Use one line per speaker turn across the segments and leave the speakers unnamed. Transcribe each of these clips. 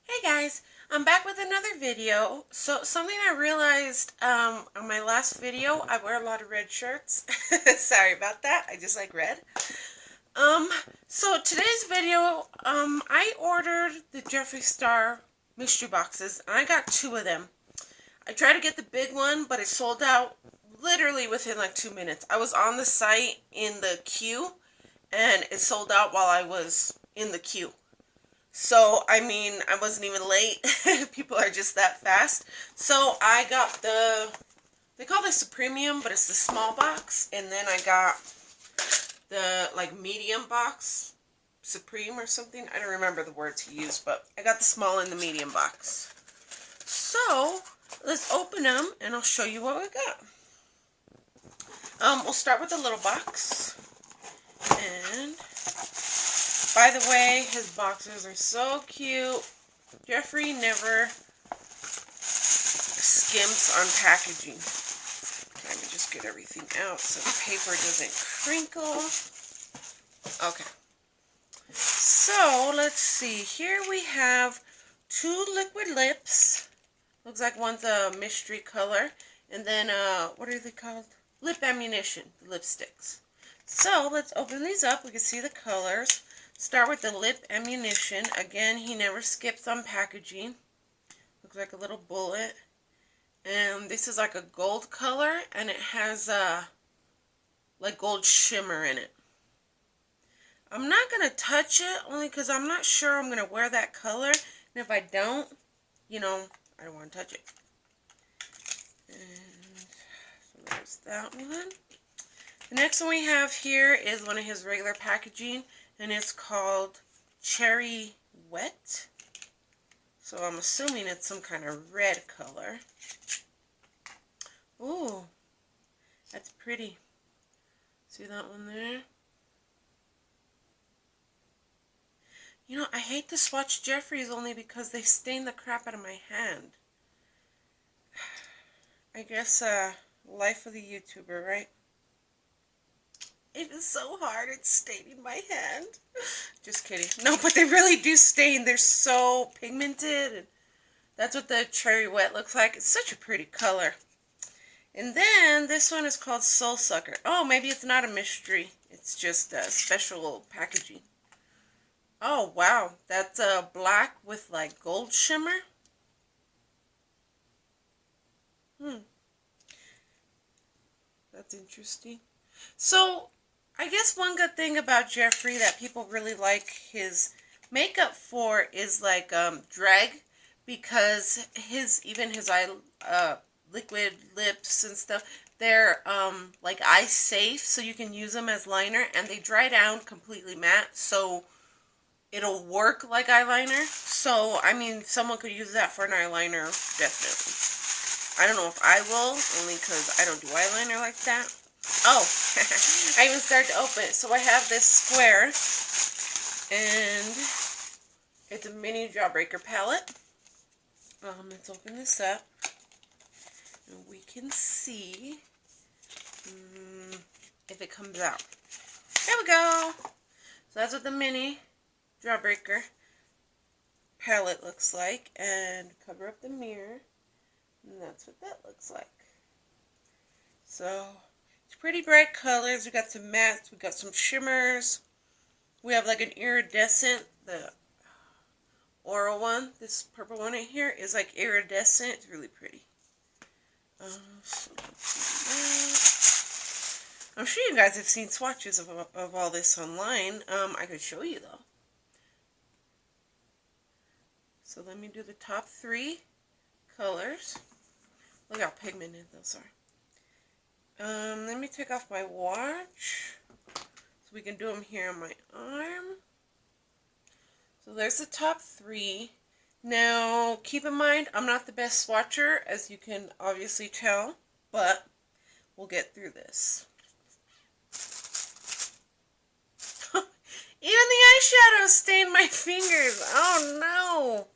Hey guys, I'm back with another video. So something I realized on my last video, I wear a lot of red shirts. Sorry about that. I just like red. Um so today's video, I ordered the Jeffree Star mystery boxes and I got two of them. I tried to get the big one, but it sold out literally within like 2 minutes. I was on the site in the queue and it sold out while I was in the queue. So, I mean, I wasn't even late. People are just that fast. So, I got they call this a premium, but it's the small box. And then I got the, like, medium box, supreme or something. I don't remember the words he used, but I got the small and the medium box. So, let's open them, and I'll show you what we got. We'll start with the little box. And by the way, his boxes are so cute. Jeffree never skimps on packaging. Let me just get everything out so the paper doesn't crinkle. Okay. So, let's see. Here we have two liquid lips. Looks like one's a mystery color. And then, what are they called? Lip ammunition, the lipsticks. So, let's open these up. We can see the colors. Start with the lip ammunition. Again, he never skips on packaging. Looks like a little bullet. And this is like a gold color, and it has like gold shimmer in it. I'm not going to touch it, only because I'm not sure I'm going to wear that color. And if I don't, you know, I don't want to touch it. And so there's that one. The next one we have here is one of his regular packaging. And it's called Cherry Wet. So I'm assuming it's some kind of red color. Ooh, that's pretty. See that one there? You know, I hate to swatch Jeffree's only because they stain the crap out of my hand. I guess, life of the YouTuber, right? It is so hard, it's staining my hand. Just kidding. No, but they really do stain. They're so pigmented. And that's what the Cherry Wet looks like. It's such a pretty color. And then this one is called Soul Sucker. Oh, maybe it's not a mystery. It's just a special packaging. Oh, wow. That's black with like gold shimmer. That's interesting. So, I guess one good thing about Jeffree that people really like his makeup for is like drag, because even his eye liquid lips and stuff, they're like eye safe, so you can use them as liner, and they dry down completely matte, so it'll work like eyeliner. So I mean, someone could use that for an eyeliner, definitely. I don't know if I will, only because I don't do eyeliner like that. Oh, I even started to open it. So I have this square, and it's a mini Jawbreaker palette. Let's open this up, and we can see if it comes out. There we go. So that's what the mini Jawbreaker palette looks like, and cover up the mirror, and that's what that looks like. So pretty bright colors. We got some mattes, we got some shimmers. We have like an iridescent, the Aura one. This purple one right here is like iridescent. It's really pretty. So I'm sure you guys have seen swatches of all this online. I could show you though. So let me do the top three colors. Look how pigmented those are. Let me take off my watch so we can do them here on my arm. So there's the top three. Now, keep in mind, I'm not the best swatcher, as you can obviously tell, but we'll get through this. Even the eyeshadow stained my fingers. Oh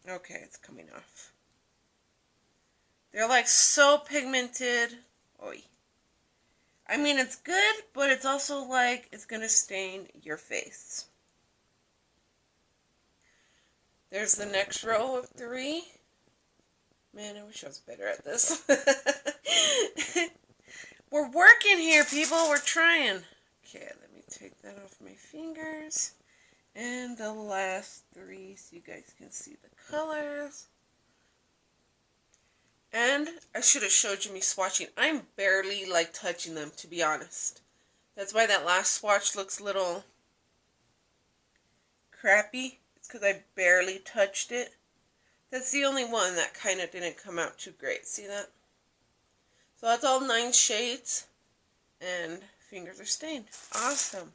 no. Okay, it's coming off. They're like so pigmented. Oy. I mean, it's good, but it's also like it's gonna stain your face. There's the next row of 3. Man, I wish I was better at this. We're working here, people. We're trying. Okay, let me take that off my fingers. And the last 3 so you guys can see the colors. And I should have showed you me swatching. I'm barely like touching them, to be honest. That's why that last swatch looks a little crappy. It's because I barely touched it. That's the only one that kind of didn't come out too great. See that? So that's all 9 shades. And fingers are stained. Awesome.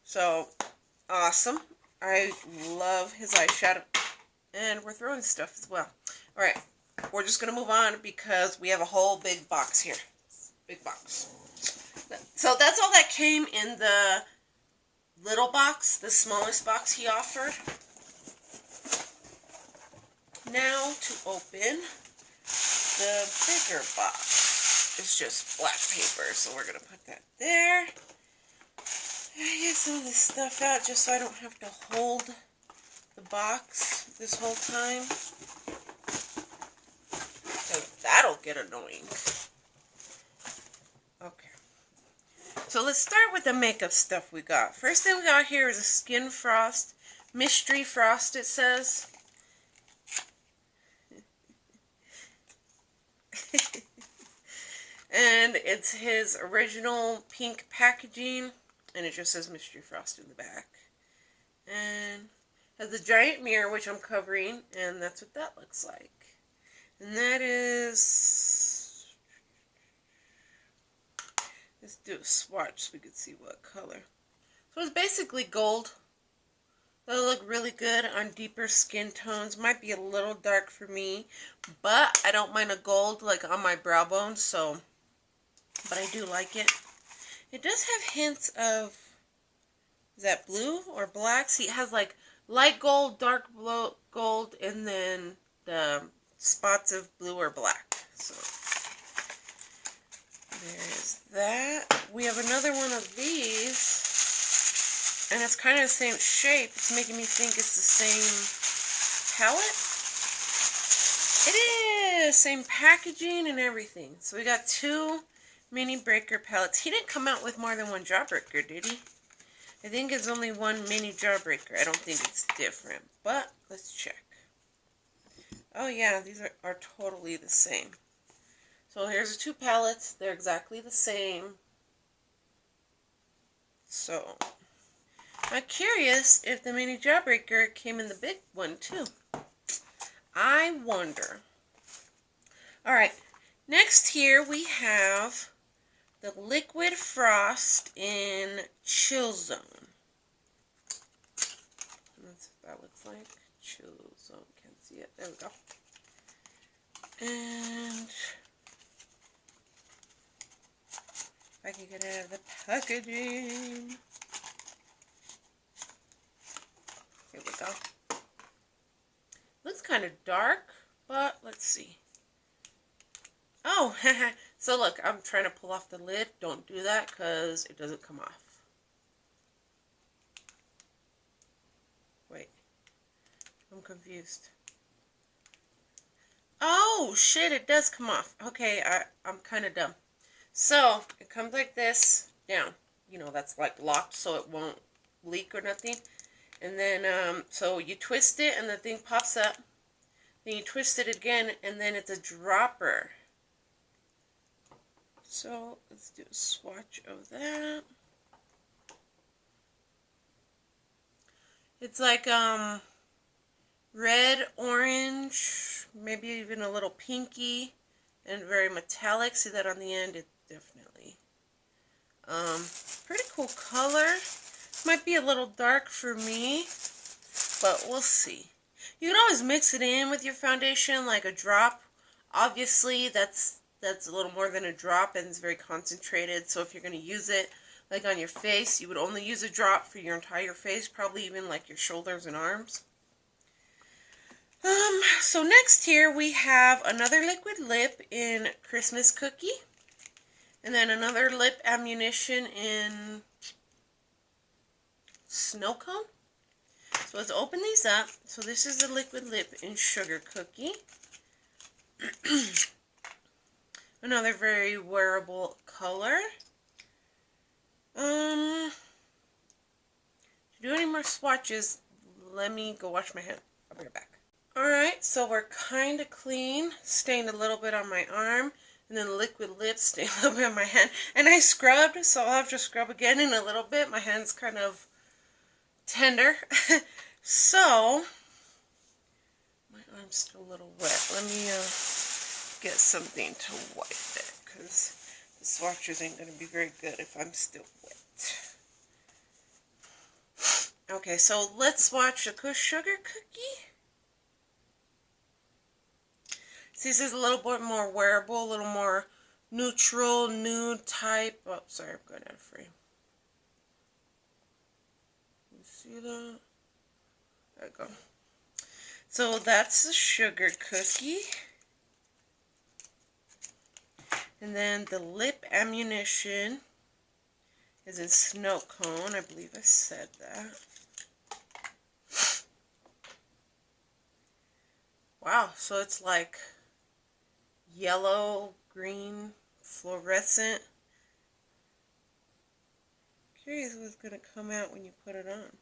So, awesome. I love his eyeshadow. And we're throwing stuff as well. Alright. We're just going to move on because we have a whole big box here. Big box. So that's all that came in the little box, the smallest box he offered. Now to open the bigger box. It's just black paper, so we're going to put that there. I get some of this stuff out just so I don't have to hold the box this whole time. That'll get annoying. Okay. So let's start with the makeup stuff we got. First thing we got here is a Skin Frost. Mystery Frost, it says. And it's his original pink packaging. And it just says Mystery Frost in the back. And has a giant mirror, which I'm covering. And that's what that looks like. And that is, let's do a swatch so we can see what color. So it's basically gold. That'll look really good on deeper skin tones. Might be a little dark for me, but I don't mind a gold like on my brow bone, so, but I do like it. It does have hints of, is that blue or black? See, it has like light gold, dark gold, and then the spots of blue or black. So there's that. We have another one of these, and it's kind of the same shape. It's making me think it's the same palette. It is! Same packaging and everything. So we got 2 mini breaker palettes. He didn't come out with more than 1 jawbreaker, did he? I think it's only 1 mini jawbreaker. I don't think it's different, but let's check. Oh yeah, these are totally the same. So here's the 2 palettes. They're exactly the same. So, I'm curious if the mini jawbreaker came in the big one too. I wonder. Alright, next here we have the Liquid Frost in Chill Zone. That's what that looks like. Chill Zone. Can't see it. There we go. And if I can get it out of the packaging. Here we go. Looks kind of dark, but let's see. Oh, so look, I'm trying to pull off the lid. Don't do that because it doesn't come off. Wait, I'm confused. Oh, shit, it does come off. Okay, I'm kind of dumb. So, it comes like this, down. You know, that's like locked so it won't leak or nothing. And then, so you twist it and the thing pops up. Then you twist it again and then it's a dropper. So, let's do a swatch of that. It's like, red, orange, maybe even a little pinky, and very metallic. See that on the end? It definitely. Pretty cool color. Might be a little dark for me, but we'll see. You can always mix it in with your foundation, like a drop. Obviously, that's a little more than a drop, and it's very concentrated. So if you're going to use it, like on your face, you would only use a drop for your entire face, probably even like your shoulders and arms. So next here we have another liquid lip in Christmas Cookie. And then another lip ammunition in Snow Cone. So So let's open these up. So this is the liquid lip in Sugar Cookie. Another very wearable color. To do any more swatches, let me go wash my hand. I'll be right back. Alright, so we're kind of clean. Stained a little bit on my arm. And then liquid lip stained a little bit on my hand. And I scrubbed, so I'll have to scrub again in a little bit. My hand's kind of tender. So, my arm's still a little wet. Let me get something to wipe it, because the swatches ain't going to be very good if I'm still wet. Okay, so let's swatch the Sugar Cookie. See, this is a little bit more wearable, a little more neutral, nude type. Oh, sorry, I'm going out of frame. You see that? There we go. So that's the Sugar Cookie. And then the lip ammunition is in Snow Cone. I believe I said that. Wow, so it's like yellow, green, fluorescent. Curious what's going to come out when you put it on.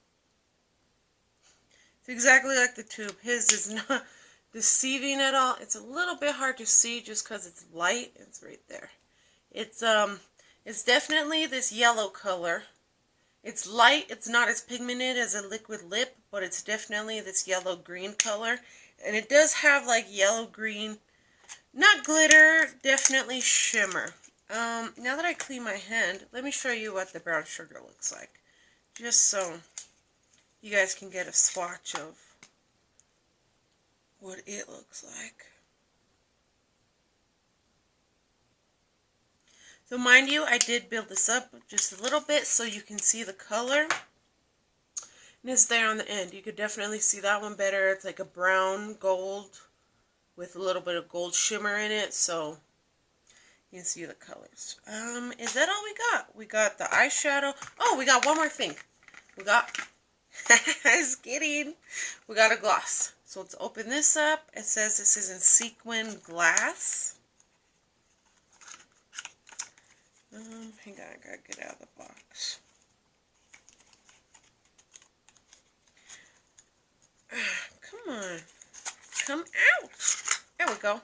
It's exactly like the tube. His is not deceiving at all. It's a little bit hard to see just because it's light. It's right there. It's definitely this yellow color. It's light. It's not as pigmented as a liquid lip, but it's definitely this yellow-green color. And it does have like yellow-green, not glitter, definitely shimmer. Now that I clean my hand, let me show you what the brown sugar looks like. Just so you guys can get a swatch of what it looks like. So mind you, I did build this up just a little bit so you can see the color. And it's there on the end. You could definitely see that one better. It's like a brown gold with a little bit of gold shimmer in it. So you can see the colors. Is that all we got? We got the eyeshadow. Oh, we got one more thing. We got, I was kidding. We got a gloss. So let's open this up. It says this is in sequin glass. Hang on, I gotta get out of the box. Come on. Come out. There we go.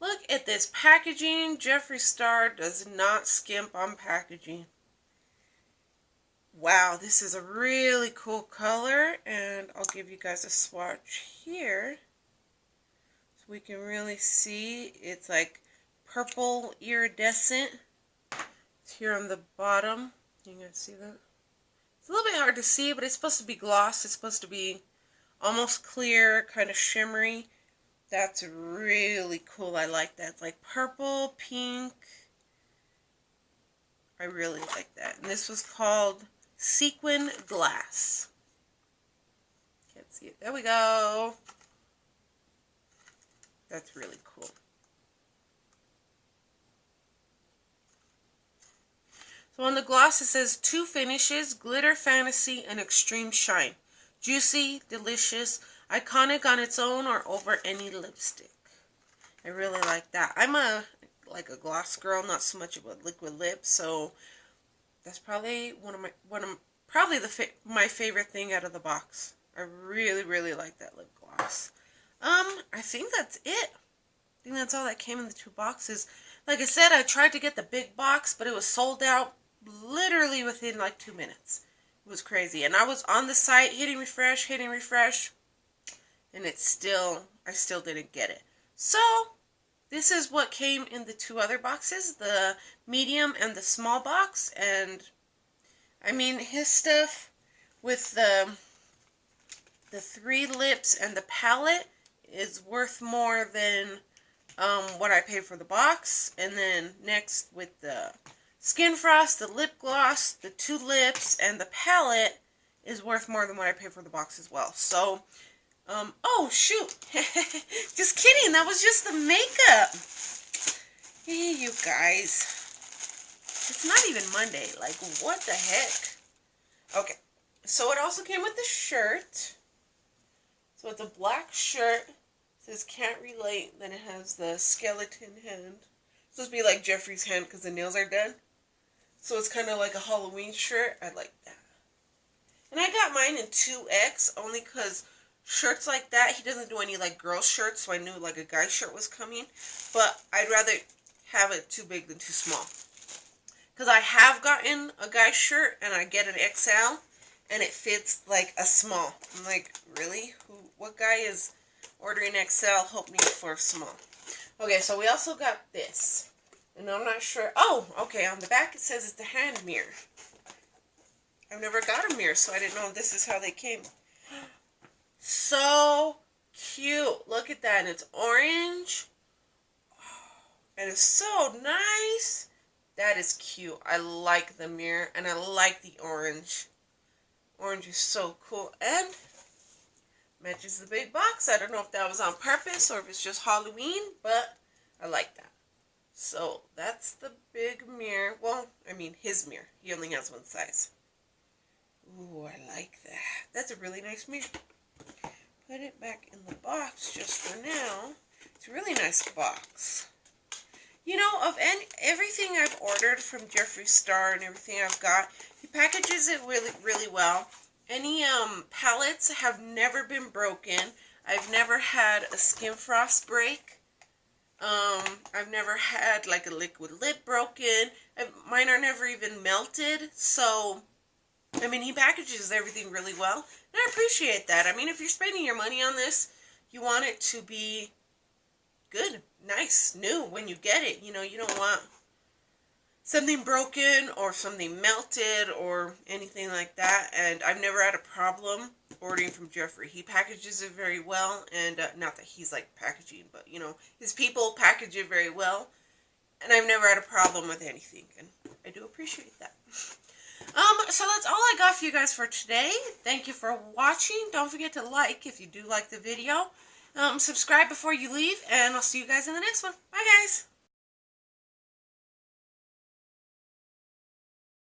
Look at this packaging. Jeffree Star does not skimp on packaging. Wow, this is a really cool color, and I'll give you guys a swatch here so we can really see. It's like purple iridescent. It's here on the bottom. You guys see that? It's a little bit hard to see, but it's supposed to be gloss. It's supposed to be almost clear, kind of shimmery. That's really cool. I like that. It's like purple, pink. I really like that. And this was called Sequin Glass. Can't see it. There we go. That's really cool. So on the gloss it says 2 finishes, glitter, fantasy, and extreme shine. Juicy, delicious, iconic on its own or over any lipstick. I really like that. I'm a gloss girl, not so much of a liquid lip, so that's probably my favorite thing out of the box. I really like that lip gloss. I think that's it. I think that's all that came in the 2 boxes. Like I said, I tried to get the big box, but it was sold out literally within like 2 minutes. It was crazy. And I was on the site hitting refresh, and I still didn't get it. So, this is what came in the 2 other boxes, the medium and the small box. And I mean, his stuff with the 3 lips and the palette is worth more than what I paid for the box. And then next with the Skin Frost, the lip gloss, the 2 lips, and the palette is worth more than what I paid for the box as well. So, oh shoot, just kidding, that was just the makeup. Hey, you guys, it's not even Monday, like what the heck? Okay, So it also came with the shirt. So it's a black shirt. It says can't relate. Then it has the skeleton hand. It's supposed to be like Jeffree's hand because the nails are done. So it's kind of like a Halloween shirt. I like that. And I got mine in 2X only because shirts like that, he doesn't do any like girl shirts, so I knew like a guy shirt was coming. But I'd rather have it too big than too small. Because I have gotten a guy shirt and I get an XL and it fits like a small. I'm like, really? What guy is ordering XL hoping for small? Okay, so we also got this. And I'm not sure. Oh, okay, on the back it says it's a hand mirror. I've never got a mirror, so I didn't know this is how they came. So cute. Look at that. And it's orange. And it's so nice. That is cute. I like the mirror. And I like the orange. Orange is so cool. And matches the big box. I don't know if that was on purpose or if it's just Halloween. But I like that. So that's the big mirror. Well, I mean his mirror. He only has one size. Ooh, I like that. That's a really nice mirror. Put it back in the box just for now. It's a really nice box. You know, of everything I've ordered from Jeffree Star and everything I've got, he packages it really, really well. Any palettes have never been broken. I've never had a skin frost break. I've never had like a liquid lip broken. Mine are never even melted, so I mean, he packages everything really well, and I appreciate that. I mean, if you're spending your money on this, you want it to be good, nice, new when you get it. You know, you don't want something broken or something melted or anything like that, and I've never had a problem ordering from Jeffree. He packages it very well, and not that he's like packaging, but you know, his people package it very well, and I've never had a problem with anything, and I do appreciate that. So that's all I got for you guys for today. Thank you for watching. Don't forget to like if you do like the video. Subscribe before you leave, and I'll see you guys in the next one. Bye, guys.